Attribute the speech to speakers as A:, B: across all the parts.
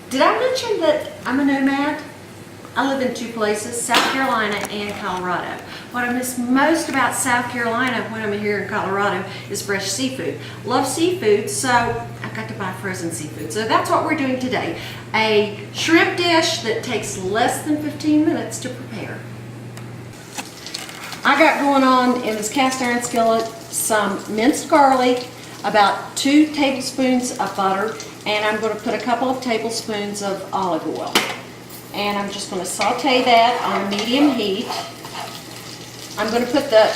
A: Did I mention that I'm a nomad? I live in two places, South Carolina and Colorado. What I miss most about South Carolina when I'm here in Colorado is fresh seafood. Love seafood, so I've got to buy frozen seafood. So that's what we're doing today. A shrimp dish that takes less than 15 minutes to prepare. I got going on in this cast iron skillet some minced garlic, about 2 tablespoons of butter, and I'm going to put a couple of tablespoons of olive oil. And I'm just going to saute that on medium heat. I'm going to put the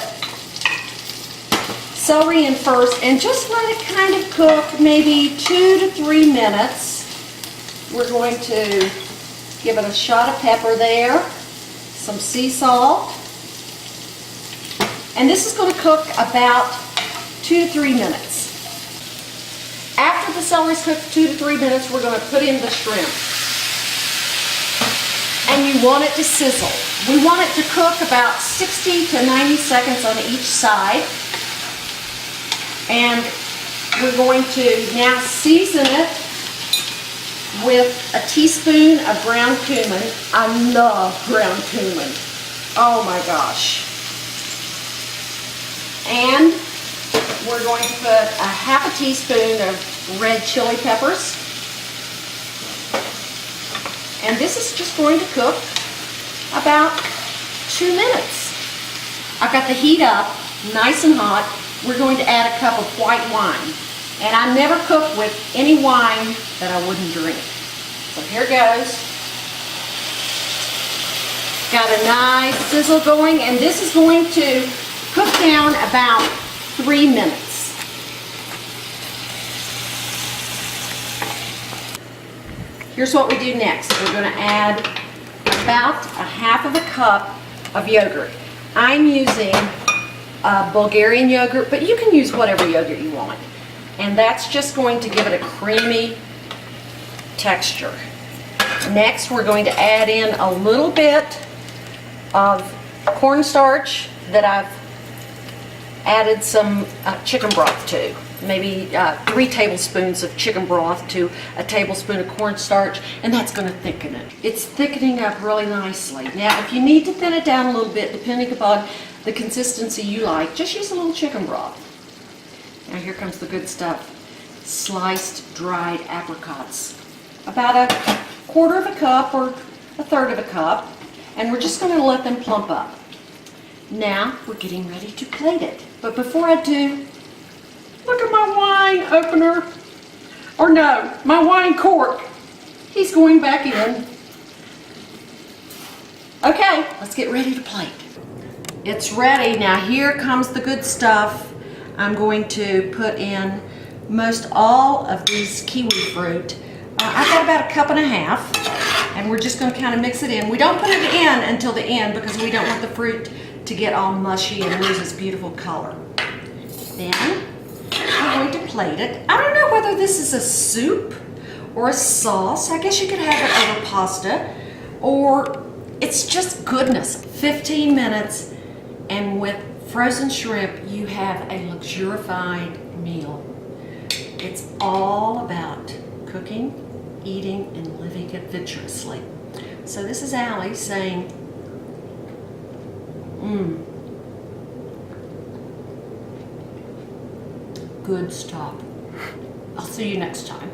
A: celery in first and just let it kind of cook maybe 2 to 3 minutes. We're going to give it a shot of pepper there, some sea salt, and this is going to cook about 2 to 3 minutes. After the celery's cooked 2 to 3 minutes, we're going to put in the shrimp. And you want it to sizzle. We want it to cook about 60 to 90 seconds on each side. And we're going to now season it with a teaspoon of ground cumin. I love ground cumin. Oh my gosh. And we're going to put a half a teaspoon of red chili peppers. And this is just going to cook about 2 minutes. I've got the heat up, nice and hot. We're going to add a cup of white wine. And I never cook with any wine that I wouldn't drink. So here goes. Got a nice sizzle going, and this is going to cook down about 3 minutes. Here's what we do next. We're going to add about a half of a cup of yogurt. I'm using Bulgarian yogurt, but you can use whatever yogurt you want. And that's just going to give it a creamy texture. Next, we're going to add in a little bit of cornstarch that I've added some chicken broth to. Maybe 3 tablespoons of chicken broth to a tablespoon of cornstarch, and that's going to thicken it. It's thickening up really nicely. Now, if you need to thin it down a little bit, depending upon the consistency you like, just use a little chicken broth. Now, here comes the good stuff. Sliced dried apricots. About a quarter of a cup or a third of a cup, and we're just going to let them plump up. Now, we're getting ready to plate it. But before I do, look at my wine opener. Or no, my wine cork. He's going back in. Okay, let's get ready to plate. It's ready. Now here comes the good stuff. I'm going to put in most all of these kiwi fruit. I've got about a cup and a half, and we're just going to kind of mix it in. We don't put it in until the end because we don't want the fruit to get all mushy and lose its beautiful color. Then I'm going to plate it. I don't know whether this is a soup or a sauce. I guess you could have it over pasta, or it's just goodness. 15 minutes, and with frozen shrimp, you have a luxurified meal. It's all about cooking, eating, and living adventurously. So this is Ally saying, good stuff. I'll see you next time.